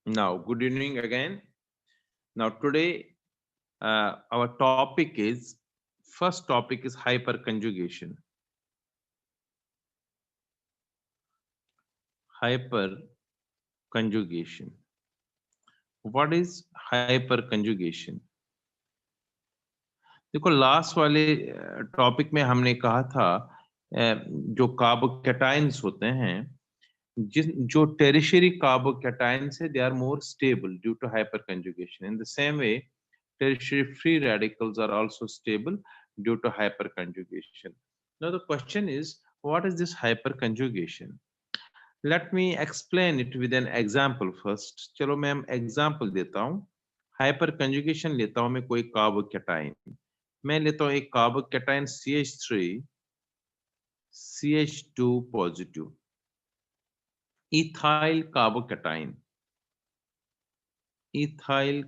Now, good evening again. Now, today our topic is first topic is hyperconjugation. Hyperconjugation. What is hyperconjugation? देखो last वाले topic में हमने कहा था जो कार्बोकैटाइन्स होते हैं जिस जो tertiary carbocations है they are more stable due to hyperconjugation. In the same way, tertiary free radicals are also stable due to hyperconjugation. Now the question is, what is this hyperconjugation? Let me explain it with an example first. चलो मैं example देता हूँ. Hyperconjugation लेता हूँ मैं कोई carbocation. मैं लेता हूँ एक carbocation CH3 CH2 positive ethyl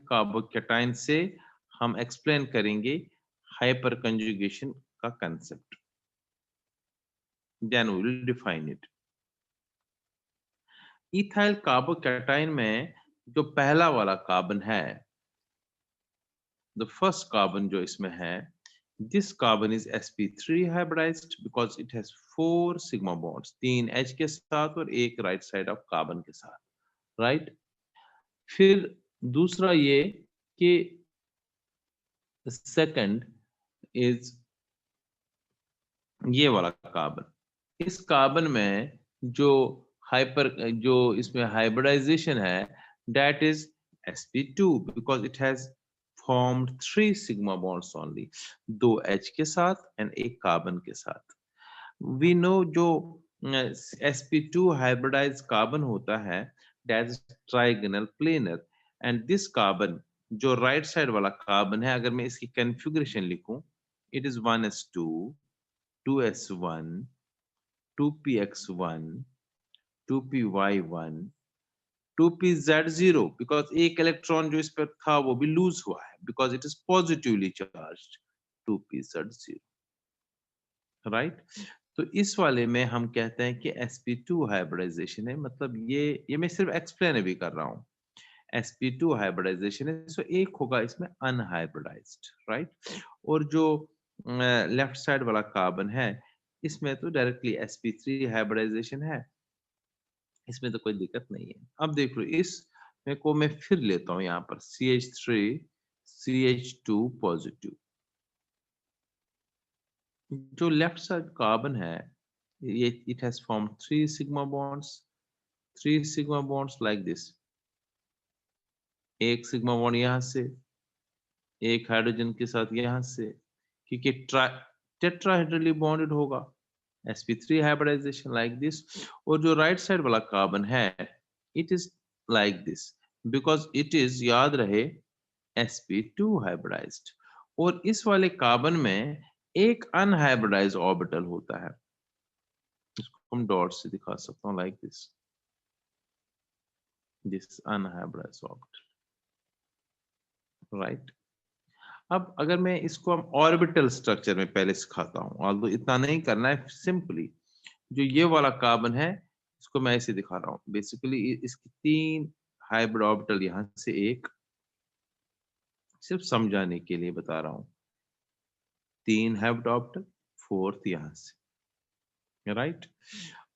carbocation से हम एक्सप्लेन करेंगे हाइपरकंजुगेशन का concept. Then we will define it. Ethyl carbocation में जो पहला वाला कार्बन है, द फर्स्ट कार्बन जो इसमें है, this carbon is sp3 hybridized because it has 4 sigma bonds, 3 H के साथ और एक राइट साइड ऑफ कार्बन के साथ, राइट. फिर दूसरा ये कि सेकंड इज ये वाला कार्बन. इस कार्बन में जो इसमें हाइब्रिडाइजेशन है that is sp2 because it has formed 3 sigma bonds only, 2 H के साथ and एक कार्बन के साथ. we know जो sp2 hybridized कार्बन होता है that is trigonal planar, and this carbon जो राइट साइड वाला कार्बन है, अगर मैं इसकी कॉन्फ़िगरेशन लिखूं, it is 1s2 2s1 2px1 2py1 2pz0, because एक इलेक्ट्रॉन जो इस पर था वो भी लूज हुआ है because it is positively charged 2pz0, right. तो इस वाले में हम कहते हैं कि sp2 हाइब्रिडाइजेशन है. मतलब ये मैं सिर्फ एक्सप्लेन अभी कर रहा हूँ. sp2 हाइब्रिडाइजेशन है, सो एक होगा इसमें अनहाइब्रिडाइज्ड, राइट. और जो लेफ्ट साइड वाला कार्बन है इसमें तो डायरेक्टली sp3 हाइब्रिडाइजेशन है, इसमें तो कोई दिक्कत नहीं है. अब देख लो इस में को मैं फिर लेता हूँ यहाँ पर CH3 CH2 पॉजिटिव. जो लेफ्ट साइड कार्बन है ये it has form 3 sigma bonds like this. एक सिग्मा बॉन्ड यहाँ से, एक हाइड्रोजन के साथ यहाँ से, क्योंकि टेट्राहेड्रली बॉन्डेड होगा, sp3 हाइब्रिडाइजेशन लाइक दिस. और जो राइट साइड वाला कार्बन है it is like this because it is, याद रहे, sp2 हाइब्रिडाइज्ड. और इस वाले कार्बन में एक अनहाइब्रिडाइज्ड ऑर्बिटल होता है, इसको हम डॉट से दिखा सकता हूँ like this unhybridised orbital, right. अब अगर मैं इसको हम ऑर्बिटल स्ट्रक्चर में पहले सिखाता हूँ, ऑल्दो इतना नहीं करना है, सिंपली जो ये वाला कार्बन है इसको मैं ऐसे दिखा रहा हूँ. बेसिकली इसकी 3 हाइब्रिड ऑर्बिटल यहाँ से, एक सिर्फ समझाने के लिए बता रहा हूँ, 3 हाइब्रिड ऑर्बिटल, 4th यहाँ से, राइट.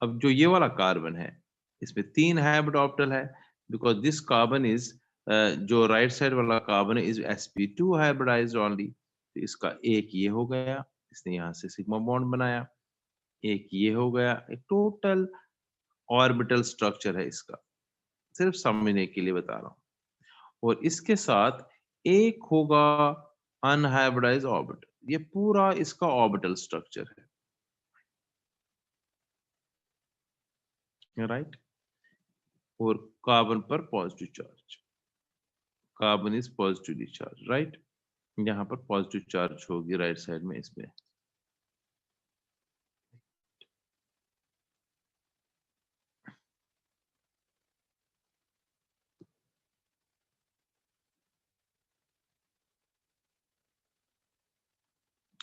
अब जो ये वाला कार्बन है इसमें 3 हाइब्रिड ऑर्बिटल है बिकॉज दिस कार्बन इज, जो राइट साइड वाला कार्बन है इज sp2 हाइब्रिडाइज्ड ओनली. तो इसका एक ये हो गया, इसने यहाँ से सिग्मा बॉन्ड बनाया, एक ये हो गया, एक टोटल ऑर्बिटल स्ट्रक्चर है इसका, सिर्फ समझने के लिए बता रहा हूँ. और इसके साथ एक होगा अनहाइब्रिडाइज्ड ऑर्बिटल. ये पूरा इसका ऑर्बिटल स्ट्रक्चर है, राइट. और कार्बन पर positive charge, carbon is positively charge, right. यहाँ पर पॉजिटिव चार्ज होगी राइट साइड में इसमें.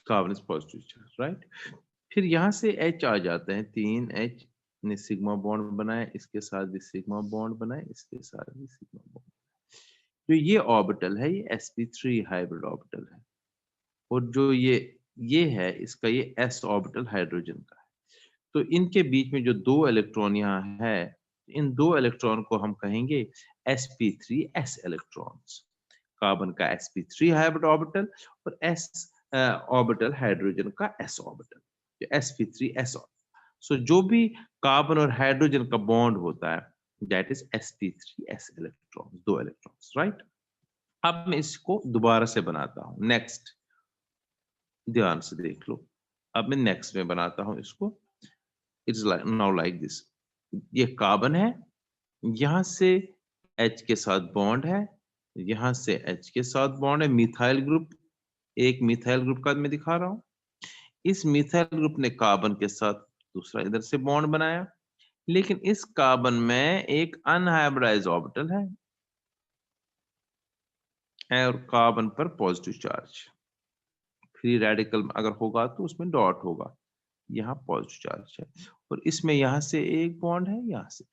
Carbon is positive charge, right. फिर यहाँ से H आ जाते हैं, 3 H ने सिग्मा बॉन्ड बनाया, इसके साथ भी सिग्मा बॉन्ड बनाए, इसके साथ भी सिग्मा बॉन्ड। जो ये ऑर्बिटल है ये sp3 हाइब्रिड ऑर्बिटल है, और जो ये है इसका ये s ऑर्बिटल हाइड्रोजन का है। तो इनके बीच में जो 2 इलेक्ट्रॉन यहाँ है, इन 2 इलेक्ट्रॉन को हम कहेंगे sp3s इलेक्ट्रॉन्स। कार्बन का sp3 हाइब्रिड ऑर्बिटल और s ऑर्बिटल हाइड्रोजन का s ऑर्बिटल, sp3s। सो जो भी कार्बन और हाइड्रोजन का बॉन्ड होता है that is sp3s electron, 2 electrons, right. अब मैं इसको दोबारा से बनाता हूं, नेक्स्ट, ध्यान से देख लो। अब मैं नेक्स्ट में बनाता हूं इसको। It's like now like this. ये कार्बन है, यहां से H के साथ बॉन्ड है, यहां से H के साथ बॉन्ड है, मिथाइल ग्रुप, एक मिथाइल ग्रुप का मैं दिखा रहा हूं। इस मिथाइल ग्रुप ने कार्बन के साथ दूसरा इधर से बॉन्ड बनाया, लेकिन इस कार्बन में एक अनहाइब्रिडाइज्ड ऑर्बिटल है और कार्बन पर पॉजिटिव चार्ज। फ्री रेडिकल अगर होगा तो उसमें डॉट होगा, यहाँ पॉजिटिव चार्ज है, और इसमें यहाँ से एक बॉन्ड है, यहाँ से।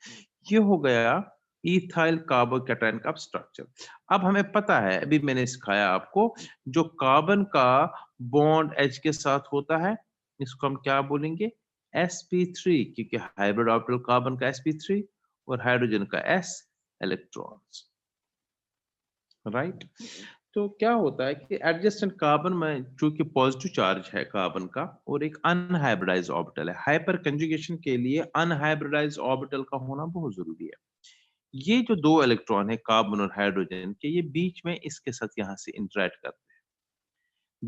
ये हो गया इथाइल कार्बोकैटायन का स्ट्रक्चर। अब हमें पता है, अभी मैंने सिखाया आपको, जो कार्बन का बॉन्ड H के साथ होता है इसको हम क्या बोलेंगे, sp3, क्योंकि हाइब्रिड ऑर्बिटल कार्बन का sp3 और हाइड्रोजन का s इलेक्ट्रॉन्स, राइट। तो क्या होता है कि एडजेसेंट कार्बन में चूंकि पॉजिटिव चार्ज है कार्बन का और एक अनहाइब्रिडाइज्ड ऑर्बिटल है, हाइपर कंजुगेशन के लिए अनहाइब्रिडाइज्ड ऑर्बिटल का होना बहुत जरूरी है। ये जो 2 इलेक्ट्रॉन है कार्बन और हाइड्रोजन के, ये बीच में इसके साथ यहाँ से इंटरेक्ट करते हैं।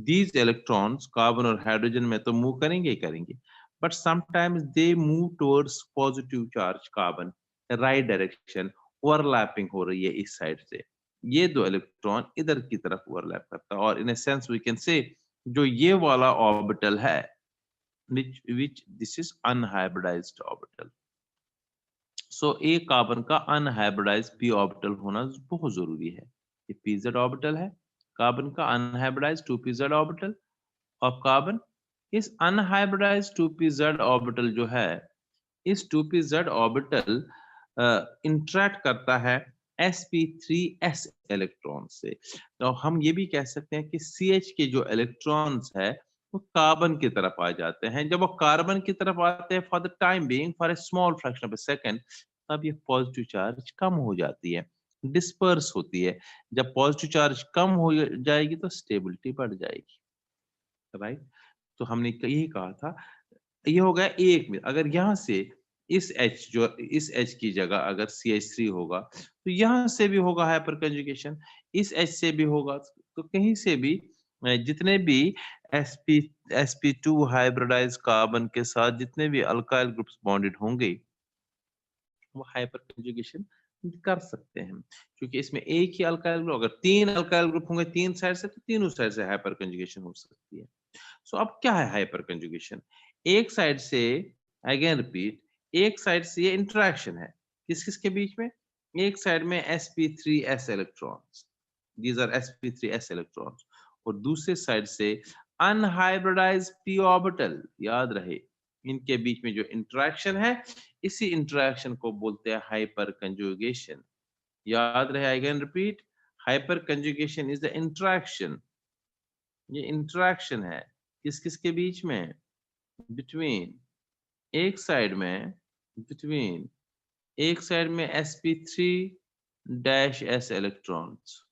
दीज इलेक्ट्रॉन्स कार्बन और हाइड्रोजन में तो मूव करेंगे ही करेंगे, but sometimes they move towards positive charge carbon, right direction, overlapping हो रही है इस साइड से। ये 2 इलेक्ट्रॉन इधर की तरफ ओवरलैप करता है, और in a sense we can say जो ये वाला ऑर्बिटल है which this is unhybridized orbital। सो एक कार्बन का अनहाइब्रिडाइज्ड p ऑर्बिटल होना बहुत जरूरी है। ये pz ऑर्बिटल है, कार्बन का अनहाइब्रिडाइज्ड 2pz ऑर्बिटल, और कार्बन इस अनहाइब्रिडाइज्ड 2pz ऑर्बिटल जो है, इस 2pz ऑर्बिटल इंटरेक्ट करता है sp3s इलेक्ट्रॉन से। तो हम ये भी कह सकते हैं कि CH के जो इलेक्ट्रॉन्स है वो कार्बन की तरफ आ जाते हैं। जब वो कार्बन की तरफ आते हैं for the time being, for a small fraction of a second, तब ये पॉजिटिव चार्ज कम हो जाती है, डिस्पर्स होती है। जब पॉजिटिव चार्ज कम हो जाएगी तो स्टेबिलिटी बढ़ जाएगी, राइट। तो हमने यही कहा था। ये हो गया एक में, अगर यहाँ से इस H जो इस H की जगह अगर CH3 होगा तो यहाँ से भी होगा हाइपर कंजुगेशन, इस H से भी होगा, तो कहीं से भी जितने भी sp2 हाइब्रिडाइज कार्बन के साथ जितने भी अल्काइल ग्रुप्स बॉन्डेड होंगे वो हाइपर कंजुगेशन कर सकते हैं, क्योंकि इसमें एक ही अल्काइल ग्रुप, अगर 3 अल्काइल ग्रुप होंगे 3 साइड से, तो तीनों साइड से हाइपर कंजुगेशन हो सकती है। सो अब क्या है हाइपर कंजुगेशन? एक साइड से, अगेन रिपीट, एक साइड से ये इंटरेक्शन है किस किस के बीच में, एक साइड में sp3s electrons, these are sp3s electrons, और दूसरे साइड से अनहाइब्रिडाइज्ड p ऑर्बिटल, याद रहे इनके बीच में जो इंटरेक्शन है, इसी इंटरेक्शन को बोलते हैं हाइपर कंजुगेशन। याद रहे, again repeat, hyper conjugation is the interaction, ये इंटरेक्शन है किस किस के बीच में, बिटवीन, एक साइड में, बिटवीन, एक साइड में sp3-s electrons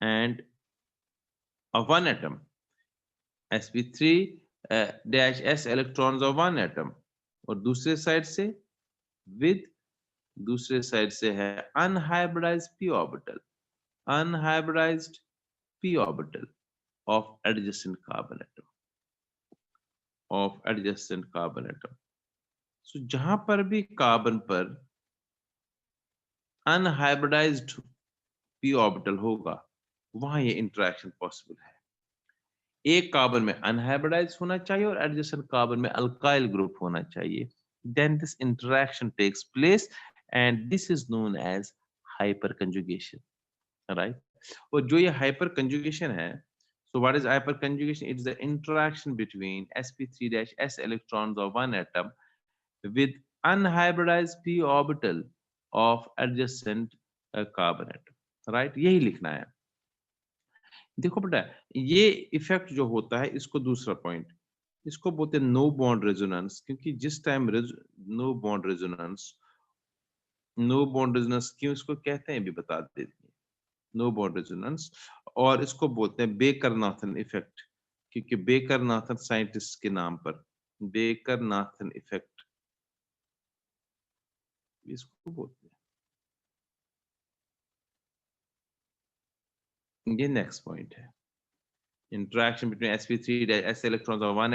and one atom, sp3-s electrons of one atom, और दूसरे साइड से विद, दूसरे साइड से है unhybridised p orbital, unhybridised p orbital of adjacent carbon atom, of adjacent carbon atom। सो जहां पर भी कार्बन पर अनहाइब्रिडाइज्ड p ऑर्बिटल होगा वहां ये इंटरेक्शन पॉसिबल है। एक कार्बन में अनहाइब्रिडाइज होना चाहिए और एडजेसेंट कार्बन में अल्काइल ग्रुप होना चाहिए, then this interaction takes place and this is known as hyperconjugation, right। और जो ये हाइपर कंजुगेशन है, So what is hyperconjugation? It's the interaction between sp3-s electrons of one atom with unhybridized p orbital of adjacent carbon atom. Right? यही लिखना है. देखो बेटा, ये इफेक्ट जो होता है, इसको दूसरा पॉइंट, इसको बोलते हैं नो बॉन्ड रेजोनेंस, क्योंकि जिस टाइम नो बॉन्ड रेजोनेंस क्यों इसको कहते हैं भी बता देते हैं. नो बॉन्ड रेजोनेंस, और इसको बोलते हैं बेकर-नाथन इफेक्ट, क्योंकि बेकर-नाथन साइंटिस्ट के नाम पर, बेकर-नाथन इफेक्ट इसको बोलते हैं. ये नेक्स्ट पॉइंट है. Interaction between sp3-s electrons of one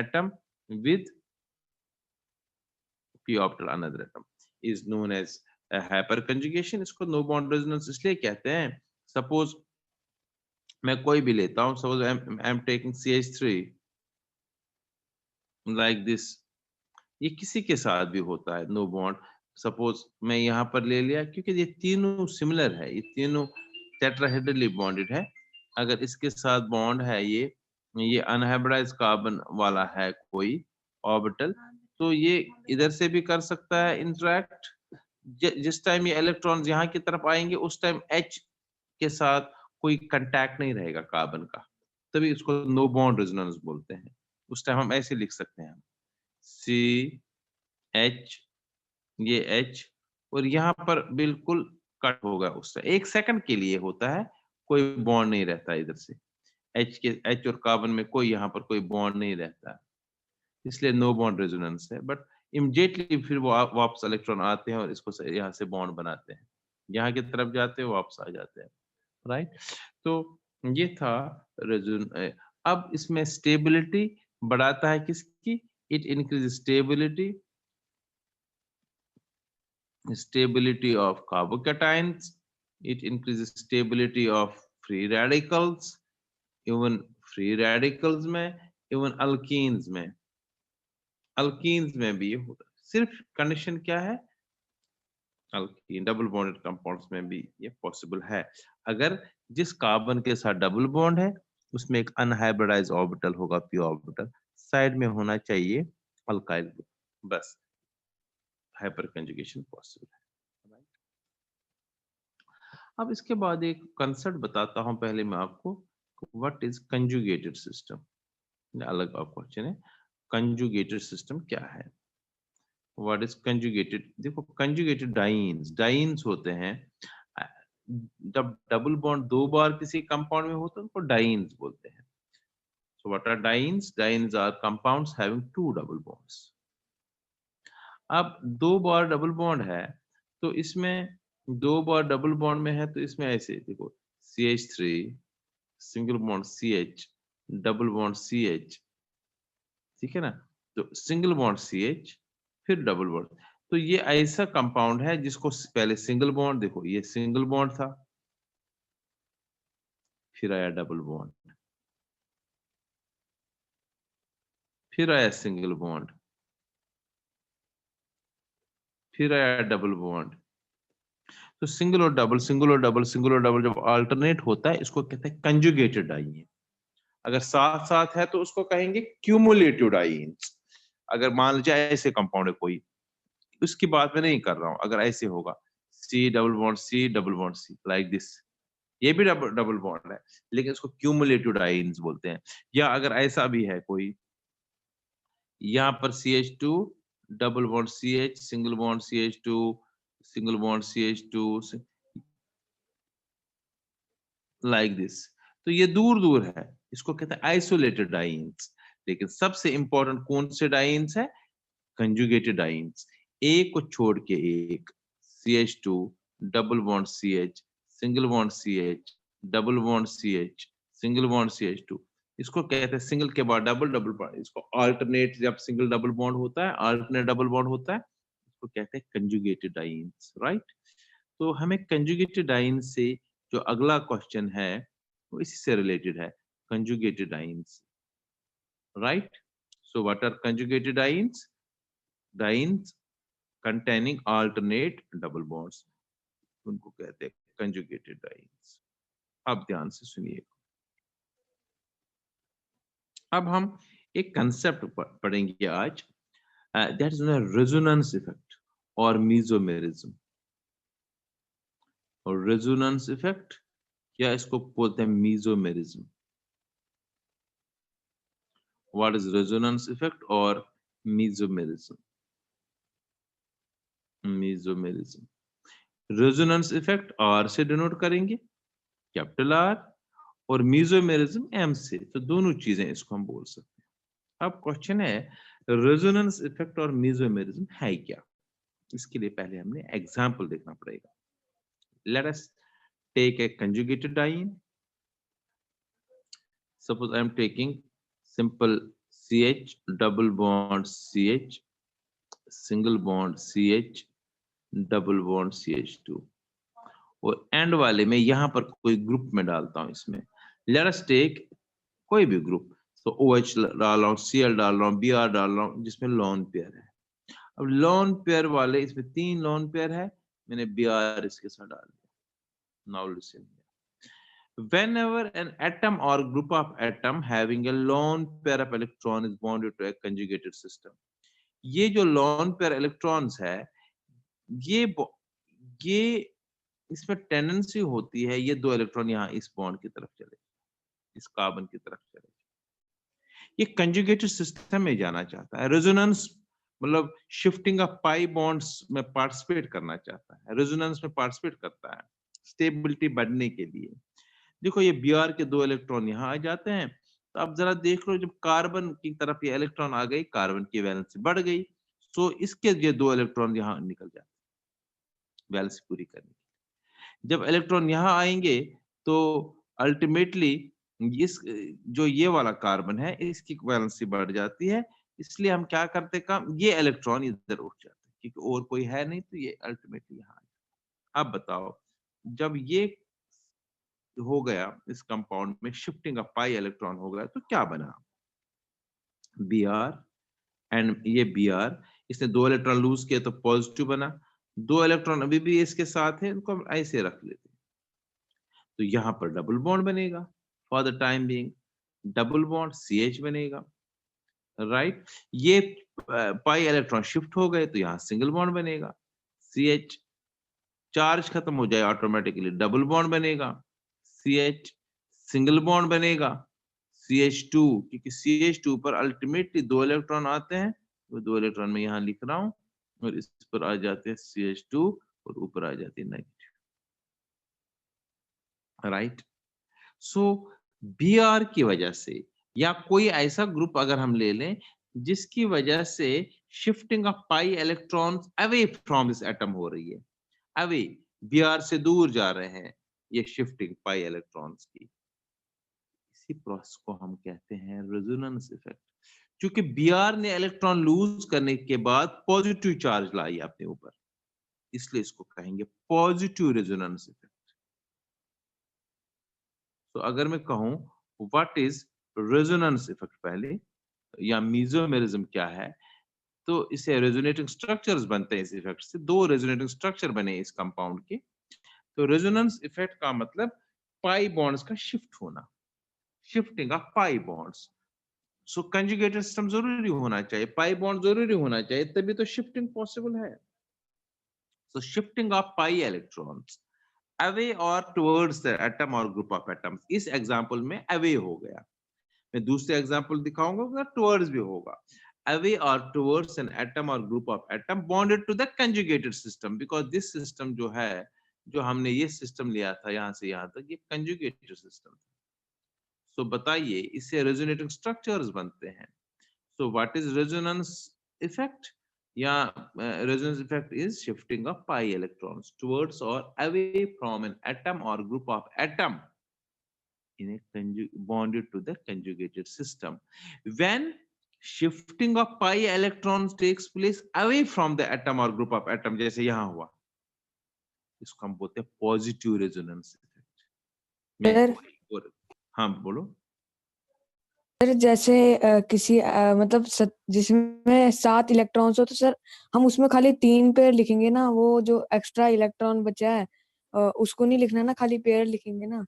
atom with p orbital another atom is known as a hyperconjugation. इसको नो बॉन्ड रेजोनेंस इसलिए कहते हैं. सपोज मैं कोई भी लेता हूं, suppose I am taking CH3 like this. ये किसी के साथ भी होता है नो बॉन्ड. सपोज मैं यहाँ पर ले लिया, क्योंकि ये तीनों सिमिलर है, ये तीनों टेट्राहेड्रली बॉन्डेड है. अगर इसके साथ बॉन्ड है, ये अनहाइब्रिडाइज्ड कार्बन वाला है कोई ऑर्बिटल, तो ये इधर से भी कर सकता है इंटरेक्ट. जिस टाइम ये इलेक्ट्रॉन्स यहाँ की तरफ आएंगे, उस टाइम H के साथ कोई कांटेक्ट नहीं रहेगा कार्बन का, तभी इसको नो बॉन्ड रेजोनेंस बोलते हैं. उस टाइम हम ऐसे लिख सकते हैं, CH, ये H, और यहाँ पर बिल्कुल कट होगा. उस टाइम 1 सेकंड के लिए होता है, कोई बॉन्ड नहीं रहता इधर से. H और कार्बन में कोई यहाँ पर कोई बॉन्ड नहीं रहता है, इसलिए नो बॉन्ड रेजोनेंस है. बट इमीडिएटली फिर वो वापस इलेक्ट्रॉन आते हैं और इसको यहाँ से बॉन्ड बनाते हैं, यहाँ की तरफ जाते हैं, वापस आ जाते हैं. राइट? तो ये था अब इसमें स्टेबिलिटी बढ़ाता है किसकी? It increase stability of carbocations, it increases stability of free radicals, even free radicals में, even alkenes में भी ये होता है. सिर्फ कंडीशन क्या है? अल्कीन डबल बॉन्डेड कंपाउंड्स में भी ये पॉसिबल है, अगर जिस कार्बन के साथ डबल बॉन्ड है उसमें एक अनहाइब्रिडाइज्ड ऑर्बिटल होगा, पी ऑर्बिटल, साइड में होना चाहिए अल्काइल ग्रुप, बस हाइपर कंजुगेशन पॉसिबल है. अब इसके बाद एक कंसेप्ट बताता हूं पहले मैं आपको, व्हाट इज कंजुगेटेड सिस्टम. अलग क्वेश्चन है, कंजुगेटेड सिस्टम क्या है? What is conjugated? देखो, कंजुगेटेड डाइन्स होते हैं. जब डबल बॉन्ड 2 बार किसी कंपाउंड में होता है उनको डाइन्स बोलते हैं. So what are dienes? Dienes are compounds having 2 double bonds. अब 2 बार डबल बॉन्ड है, तो इसमें 2 बार डबल बॉन्ड में है, तो इसमें ऐसे देखो, CH3 single bond CH, double bond CH, ठीक है ना? तो सिंगल बॉन्ड CH, फिर डबल बॉन्ड. तो ये ऐसा कंपाउंड है जिसको पहले सिंगल बॉन्ड, देखो ये सिंगल बॉन्ड था, फिर आया डबल बॉन्ड, फिर आया सिंगल बॉन्ड, फिर आया डबल बॉन्ड. तो सिंगल और डबल, सिंगल और डबल, सिंगल और डबल जब अल्टरनेट होता है, इसको कहते हैं कंजुगेटेड डाइन. अगर साथ साथ है तो उसको कहेंगे क्यूमुलेटिव डाइन्स. अगर मान लीजिए ऐसे कंपाउंड है कोई, उसकी बात मैं नहीं कर रहा हूं, अगर ऐसे होगा C double bond C double bond C like this, ये भी डबल डबल बॉन्ड है, लेकिन इसको क्यूमुलेटिव डाइन्स बोलते हैं. या अगर ऐसा भी है कोई, यहाँ पर CH2 double bond CH, single bond CH2, single bond CH2 like this, तो ये दूर दूर है, इसको कहते हैं आइसोलेटेड डाइन्स. लेकिन सबसे इंपॉर्टेंट कौन से डाइन्स है? Conjugated dance. एक को छोड़ के एक, CH2 double bond CH, single bond CH, double bond CH, single bond CH2, इसको कहते हैं सिंगल के बाद डबल, डबल बॉन्ड. इसको अल्टरनेट, जब सिंगल डबल बॉन्ड होता है, अल्टरनेट डबल बॉन्ड होता है, इसको कहते हैं कंजुगेटेड डाइन्स. राइट? तो हमें कंजुगेटेड डाइन से जो अगला क्वेश्चन है वो इसी से रिलेटेड है, conjugated dienes. Right? So what are conjugated dienes? Dienes containing alternate double bonds, उनको कहते हैं कंजुगेटेड डाइन्स. अब ध्यान से सुनिए, अब हम एक कंसेप्ट पढ़ेंगे आज, दैट इज रेजोनेंस इफेक्ट और मीजोमेरिज्म। और रेजोनेंस इफेक्ट या इसको बोलते हैं मीजोमेरिज्म। व्हाट इज रेजोनेंस इफेक्ट और मीजोमेरिज्म? मीजोमेरिज्म, रेजोनेंस इफेक्ट आर से डिनोट करेंगे, कैपिटल आर, और मीजोमेरिज्म एम से। तो दोनों चीजें इसको हम बोल सकते हैं। अब क्वेश्चन है रेजोनेंस इफेक्ट और मीजोमेरिज्म है क्या? इसके लिए पहले हमने एग्जांपल देखना पड़ेगा। Let us take a conjugated diene. Suppose I am taking simple CH, double bond CH, single bond CH, double bond CH2, और एंड वाले में यहां पर कोई ग्रुप में डालता हूं इसमें। लेट अस टेक कोई भी ग्रुप, तो OH डाल रहा हूं, Cl डाल रहा हूं, Br डाल रहा हूं, जिसमें लोन पेयर है। अब लोन पेयर वाले, इसमें 3 लोन पेयर है, मैंने Br इसके साथ डाल दिया। Now listen, whenever an atom or group of atom having a lone pair of electron is bonded to a conjugated system, ये जो lone pair electrons है, ये इसमें टेंडेंसी होती है ये 2 इलेक्ट्रॉन यहाँ इस बॉन्ड की तरफ चले, इस कार्बन की तरफ चले। ये कंजुगेटेड सिस्टम में जाना चाहता है। रेजोनेंस मतलब शिफ्टिंग ऑफ पाई बॉन्ड्स में पार्टिसिपेट करना चाहता है, रेजोनेंस में पार्टिसिपेट करता है स्टेबिलिटी बढ़ने के लिए। देखो ये Br के 2 इलेक्ट्रॉन यहाँ आ जाते हैं, तो अब जरा देख लो, जब कार्बन की तरफ ये इलेक्ट्रॉन आ गई, कार्बन की वैलेंसी बढ़ गई, सो इसके ये 2 इलेक्ट्रॉन यहाँ निकल जाते हैं वैलेंसी पूरी करने की। जब इलेक्ट्रॉन यहाँ आएंगे तो अल्टीमेटली इस जो ये वाला कार्बन है इसकी वैलेंसी बढ़ जाती है, इसलिए हम क्या करते काम, ये इलेक्ट्रॉन इधर उठ जाते हैं क्योंकि और कोई है नहीं, तो ये अल्टीमेटली यहाँ। अब बताओ, जब ये हो गया इस कंपाउंड में शिफ्टिंग ऑफ पाई इलेक्ट्रॉन हो गया, तो क्या बना? Br एंड ये Br, इसने 2 इलेक्ट्रॉन लूज किए तो पॉजिटिव बना। 2 इलेक्ट्रॉन अभी भी इसके साथ है, इनको हम ऐसे रख लेते हैं, तो यहां पर डबल बॉन्ड बनेगा। For the time being double bond CH बनेगा, राइट। ये पाई इलेक्ट्रॉन शिफ्ट हो गए तो यहाँ सिंगल बॉन्ड बनेगा, CH। चार्ज खत्म हो जाए ऑटोमेटिकली डबल बॉन्ड बनेगा, CH, सिंगल बॉन्ड बनेगा, CH2, क्योंकि CH2 पर अल्टीमेटली 2 इलेक्ट्रॉन आते हैं, वो 2 इलेक्ट्रॉन में यहाँ लिख रहा हूं, और इस पर आ जाते हैं CH2 और ऊपर आ जाती है नेगेटिव, राइट। सो Br की वजह से, या कोई ऐसा ग्रुप अगर हम ले लें जिसकी वजह से shifting of pi electrons away from this atom हो रही है, अवे, Br से दूर जा रहे हैं ये शिफ्टिंग पाई इलेक्ट्रॉन्स की, इसी प्रोसेस को हम कहते हैं रेजोनेंस इफेक्ट। क्योंकि Br ने इलेक्ट्रॉन लूज करने के बाद पॉजिटिव चार्ज लाई अपने ऊपर, इसलिए इसको कहेंगे पॉजिटिव रेजोनेंस इफेक्ट। तो अगर मैं कहूं व्हाट इज रेजोनेंस इफेक्ट पहले, या मीजोमेरिज्म क्या है, तो इसे रेजोनेटिंग स्ट्रक्चर्स बनते हैं इस इफेक्ट से। 2 रेजोनेटिंग स्ट्रक्चर बने इस कंपाउंड के। तो रेजोनेंस इफेक्ट का मतलब पाई बॉन्ड्स का शिफ्ट होना, shifting of pi bonds. So conjugated system जरूरी होना चाहिए, पाई बॉन्ड जरूरी होना चाहिए, तभी तो शिफ्टिंग पॉसिबल है। So shifting of pi electrons away or towards the atom or group of atoms, इस एग्जांपल में अवे हो गया। मैं दूसरे एग्जांपल दिखाऊंगा, टुवर्ड्स भी होगा। Away or towards an atom or group of atom bonded to the conjugated system, because this system जो है, जो हमने ये सिस्टम लिया था यहाँ से यहाँ तक, ये कंजुगेटेड सिस्टम था। सो बताइए, इससे रेजोनेटिंग स्ट्रक्चर्स बनते हैं। So what is resonance effect? या resonance effect is shifting of pi electrons towards or away from an atom or group of atom in a bonded to the conjugated system. When shifting of pi electrons takes place away from the atom or group of atom, जैसे यहाँ हुआ, इसको हम बोलते हैं positive resonance effect. मैं हाँ बोलो सर। जैसे किसी मतलब जिसमें 7 इलेक्ट्रॉन्स हो, तो सर हम उसमें खाली 3 पेयर लिखेंगे ना, वो जो एक्स्ट्रा इलेक्ट्रॉन बचा है उसको नहीं लिखना ना, खाली पेयर लिखेंगे ना।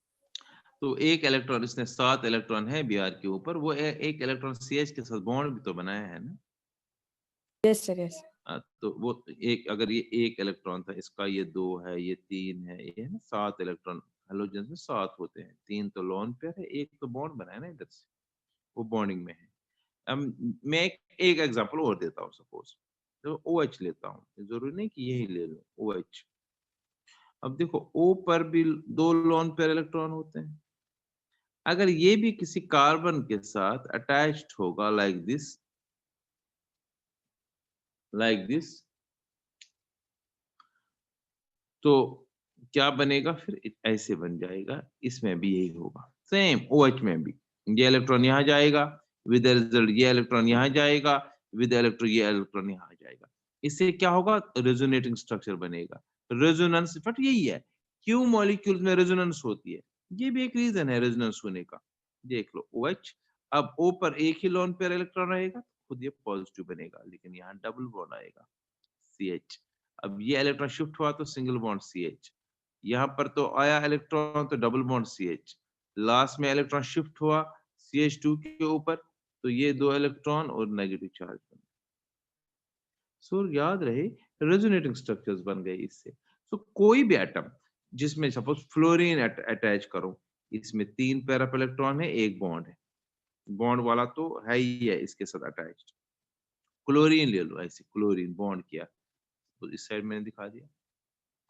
तो एक इलेक्ट्रॉन, इसने 7 इलेक्ट्रॉन है Br के ऊपर, वो एक इलेक्ट्रॉन CH के साथ बॉन्ड भी तो बनाया है ना। Yes sir, yes. तो वो एक, अगर ये एक इलेक्ट्रॉन था, इसका ये 2 है, ये 3 है, ये है ना 7 इलेक्ट्रॉन। हैलोजन में 7 होते हैं, 3 तो लोन पेयर है, एक तो बॉन्ड बनाया ना इधर से, वो बॉन्डिंग में है। मैं एक एग्जांपल और देता हूँ। सपोज तो OH लेता हूँ, जरूरी नहीं कि यही ले लो OH। अब देखो O पर भी 2 लोन पेयर इलेक्ट्रॉन होते हैं। अगर ये भी किसी कार्बन के साथ अटैच्ड होगा लाइक दिस, तो क्या बनेगा फिर, ऐसे बन जाएगा। इसमें भी यही होगा, सेम OH में भी ये इलेक्ट्रॉन यहाँ जाएगा, विद रिजल्ट ये इलेक्ट्रॉन यहाँ जाएगा, विद इलेक्ट्रॉन ये इलेक्ट्रॉन यहाँ जाएगा। इससे क्या होगा, रेजोनेटिंग स्ट्रक्चर बनेगा। रेजोनेंस इफेक्ट यही है, क्यों मॉलिक्यूल्स में रेजोनेंस होती है, ये भी एक रीजन है रेजोनेंस होने का। देख लो OH, अब O पर एक ही लोन पेयर इलेक्ट्रॉन रहेगा, खुद ये पॉजिटिव बनेगा, लेकिन यहाँ डबल बॉन्ड आएगा CH। अब ये इलेक्ट्रॉन शिफ्ट हुआ तो सिंगल बॉन्ड CH, यहाँ पर तो आया इलेक्ट्रॉन तो डबल बॉन्ड CH, लास्ट में इलेक्ट्रॉन शिफ्ट हुआ CH2 के ऊपर, तो ये 2 इलेक्ट्रॉन और नेगेटिव चार्ज बन। सो याद रहे, रेजोनेटिंग स्ट्रक्चर्स बन गए इससे। सो कोई भी एटम जिसमें सपोज फ्लोरीन अटैच करो, इसमें 3 पेयर ऑफ इलेक्ट्रॉन है, एक बॉन्ड है, बॉन्ड वाला तो है ही है इसके साथ अटैच्ड। क्लोरीन ले लो, ऐसे क्लोरीन बॉन्ड किया, तो इस साइड मैंने दिखा दिया,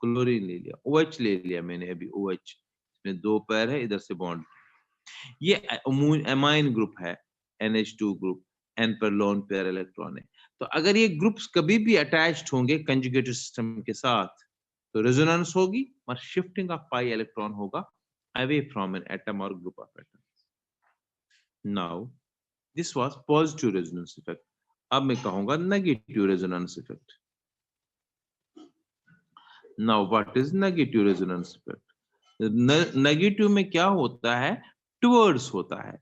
क्लोरीन ले लिया, OH ले लिया मैंने अभी, OH इसमें 2 पैर है, इधर से बॉन्ड। ये एमाइन ग्रुप है, NH2 ग्रुप, N पर लोन पेयर इलेक्ट्रॉन है। तो अगर ये ग्रुप्स कभी भी अटैच्ड होंगे कंजुगेटेड सिस्टम के साथ, तो रेजोनेंस होगी और शिफ्टिंग ऑफ पाई इलेक्ट्रॉन होगा away from an atom or group of atoms. Now this was positive resonance effect. अब मैं कहूंगा negative resonance effect. Now what is negative resonance effect? Negative में क्या होता है, टुवर्ड्स होता है,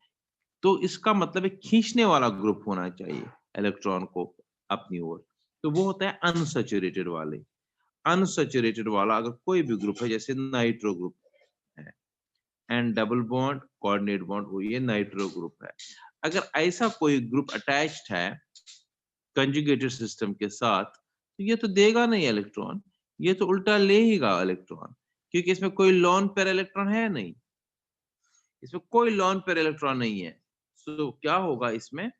तो इसका मतलब है खींचने वाला ग्रुप होना चाहिए इलेक्ट्रॉन को अपनी ओर, तो वो होता है अनसैचुरेटेड वाले। अनसैचुरेटेड वाला अगर कोई भी ग्रुप है, जैसे नाइट्रो ग्रुप है, and double bond coordinate bond, वो ये नाइट्रो ग्रुप है। अगर ऐसा कोई ग्रुप अटैच्ड है कंजुगेटेड सिस्टम के साथ, तो ये तो देगा नहीं इलेक्ट्रॉन, ये तो उल्टा लेगा इलेक्ट्रॉन, क्योंकि इसमें कोई लोन पेयर इलेक्ट्रॉन है नहीं, इसमें कोई लोन पेयर इलेक्ट्रॉन नहीं है। सो क्या होगा इसमें,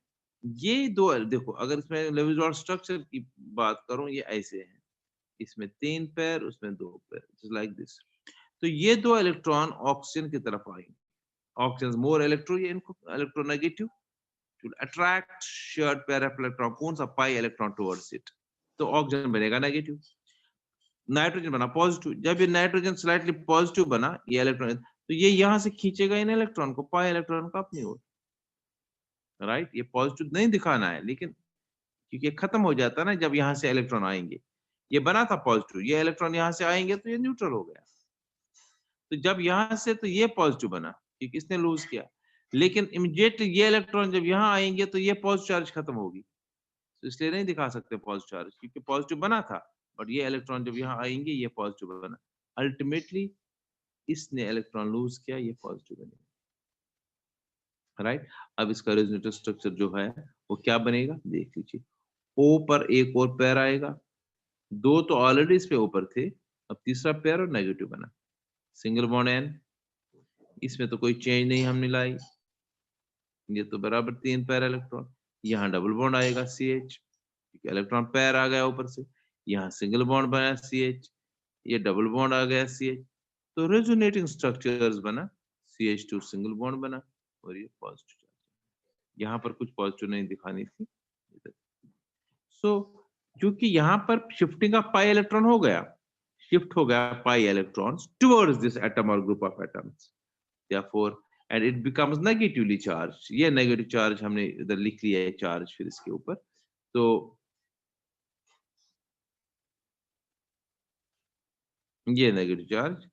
ये दो देखो, अगर इसमें लेविस स्ट्रक्चर की बात करूं, ये ऐसे है, इसमें 3 पेयर, उसमें 2 पेयर, लाइक दिस। तो ये 2 इलेक्ट्रॉन ऑक्सीजन की तरफ आएंगे, ऑक्सीजन मोर इलेक्ट्रो, ये इनको electronegative to attract shared pair of electron, कौन सा पाई इलेक्ट्रॉन towards it, तो ऑक्सीजन बनेगा नेगेटिव, नाइट्रोजन बना पॉजिटिव। जब ये नाइट्रोजन स्लाइटली पॉजिटिव बना, ये इलेक्ट्रॉन, तो ये यहां से खींचेगा इन इलेक्ट्रॉन को, पाई इलेक्ट्रॉन को अपनी ओर, राइट। ये पॉजिटिव नहीं दिखाना है, लेकिन क्योंकि ये खत्म हो जाता है ना जब यहाँ से इलेक्ट्रॉन आएंगे, ये बना था पॉजिटिव, ये इलेक्ट्रॉन यहाँ से आएंगे तो ये न्यूट्रल हो गया, तो जब यहाँ से तो ये पॉजिटिव बना क्योंकि इसने लूज किया, लेकिन इमीडिएटली ये इलेक्ट्रॉन जब यहाँ आएंगे तो ये पॉजिटिव चार्ज खत्म होगी, तो इसलिए नहीं दिखा सकते पॉजिटिव चार्ज, क्योंकि पॉजिटिव बना था, बट ये इलेक्ट्रॉन जब यहाँ आएंगे ये पॉजिटिव बना, अल्टीमेटली इसने इलेक्ट्रॉन लूज किया, ये पॉजिटिव बनेगा, राइट। अब इसका रेजोनेटिव स्ट्रक्चर जो है वो क्या बनेगा, देख लीजिए। ओ पर एक और पेयर आएगा, 2 तो ऑलरेडी इस पे ऊपर थे, अब तीसरा पेयर और नेगेटिव बना, सिंगल बॉन्ड N, इसमें तो कोई चेंज नहीं हमने लाई, ये तो बराबर 3 पैर इलेक्ट्रॉन, यहाँ डबल बॉन्ड आएगा CH, क्योंकि इलेक्ट्रॉन पैर आ गया ऊपर से, यहाँ सिंगल बॉन्ड बना CH, ये डबल बॉन्ड आ गया CH, तो रेजोनेटिंग स्ट्रक्चर्स बना, CH2 सिंगल बॉन्ड बना, और ये पॉजिटिव चार्ज, यहाँ पर कुछ पॉजिटिव नहीं दिखानी थी। सो क्योंकि यहाँ पर शिफ्टिंग ऑफ पाई इलेक्ट्रॉन हो गया, शिफ्ट हो गया pi electrons towards this atom or group of atoms, therefore and it becomes negatively charged, ये नेगेटिव चार्ज हमने इधर लिख लिया है चार्ज फिर इसके ऊपर, तो ये नेगेटिव चार्ज,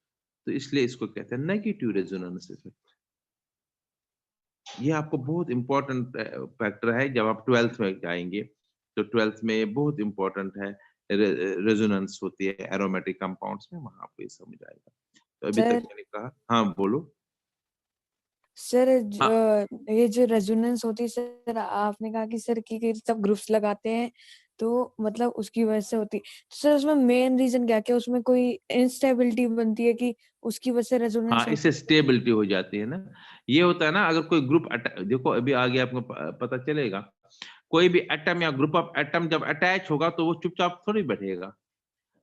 तो इसलिए इसको कहते हैं नेगेटिव रेजोनेंस इफेक्ट। ये आपको बहुत इंपॉर्टेंट फैक्टर है, जब आप 12th में जाएंगे तो 12th में बहुत इंपॉर्टेंट है, रेजोनेंस होती है एरोमेटिक कंपाउंड्स में, वहां आपको ये समझ आएगा। तो अभी तक सर मैंने कहा, हाँ बोलो। सर हाँ ये जो रेजोनेंस होती है सर, आपने कहा कि सर कि सब ग्रुप्स लगाते हैं तो मतलब उसकी वजह से होती है। तो सर उसमें मेन रीजन क्या-क्या उसमें कोई इंस्टेबिलिटी बनती है कि उसकी वजह से रेजोनेंस हाँ, इससे होती है? स्टेबिलिटी हो जाती है ना। ये होता है ना, अगर कोई ग्रुप देखो अभी आगे आपको पता चलेगा, कोई भी एटम या ग्रुप ऑफ एटम जब अटैच होगा तो वो चुपचाप थोड़ी बैठेगा।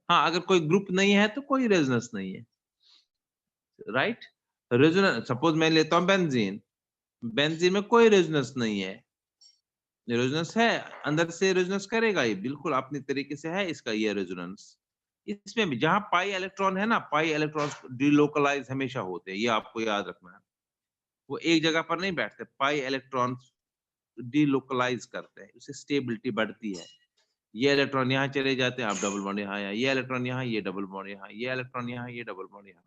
हाँ, अगर कोई ग्रुप नहीं है तो कोई रेजोनेंस नहीं है, राइट? रेजोनेंस सपोज मैं लेता हूँ बेंजीन, बेंजीन में कोई रेजोनेंस नहीं है। रेजोनेंस है, अंदर से रेजोनेंस करेगा ये, बिल्कुल अपने तरीके से है इसका ये रेजोनेंस। इसमें भी जहाँ पाई इलेक्ट्रॉन है ना, पाई इलेक्ट्रॉन्स डिलोकलाइज हमेशा होते हैं, ये आपको याद रखना है। वो एक जगह पर नहीं बैठते, पाई इलेक्ट्रॉन्स डिलोकलाइज करते हैं, उससे स्टेबिलिटी बढ़ती है। ये इलेक्ट्रॉन यहाँ चले जाते हैं, आप डबल बॉन्ड यहाँ, ये इलेक्ट्रॉन यहाँ, ये डबल बॉन्ड यहाँ, ये इलेक्ट्रॉन यहाँ, ये डबल बॉन्ड यहाँ।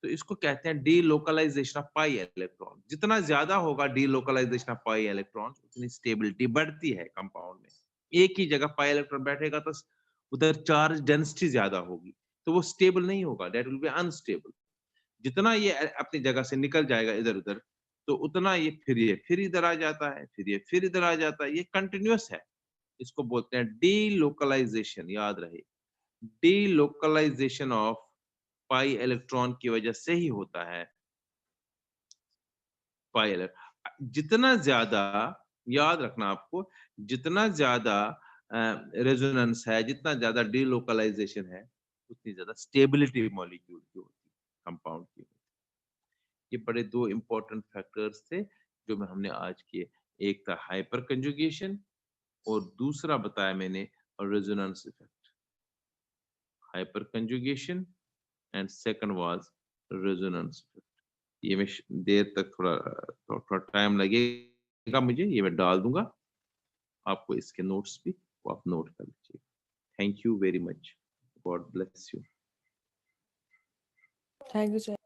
तो इसको कहते हैं डीलोकलाइजेशन ऑफ पाई इलेक्ट्रॉन। जितना ज्यादा होगा डीलोकलाइजेशन ऑफ पाई इलेक्ट्रॉन, उतनी स्टेबिलिटी बढ़ती है कंपाउंड में। एक ही जगह पाई इलेक्ट्रॉन बैठेगा तो उधर चार्ज डेंसिटी ज्यादा होगी, तो वो स्टेबल नहीं होगा, दैट विल बी अनस्टेबल। जितना ये अपनी जगह से निकल जाएगा इधर उधर, तो उतना ये फिर इधर आ जाता है, फिर ये फिर इधर आ जाता है, ये कंटिन्यूअस है। इसको बोलते हैं डीलोकलाइजेशन, याद रहे। डीलोकलाइजेशन ऑफ पाई इलेक्ट्रॉन की वजह से ही होता है पाई जितना ज्यादा, याद रखना आपको, जितना ज्यादा रेजोनेंस है, जितना ज्यादा डीलोकलाइजेशन है, उतनी ज्यादा स्टेबिलिटी मॉलिक्यूल की होती है, कंपाउंड की। ये बड़े दो इंपॉर्टेंट फैक्टर्स थे जो मैं हमने आज किए। एक था हाइपर कंजुगेशन और दूसरा बताया मैंने resonance effect. Hyper conjugation and second was resonance effect. ये मैं देर तक थोड़ा टाइम लगेगा मुझे, ये मैं डाल दूंगा आपको इसके नोट्स भी, वो आप नोट कर लीजिए। Thank you very much, God bless you. Thank you sir.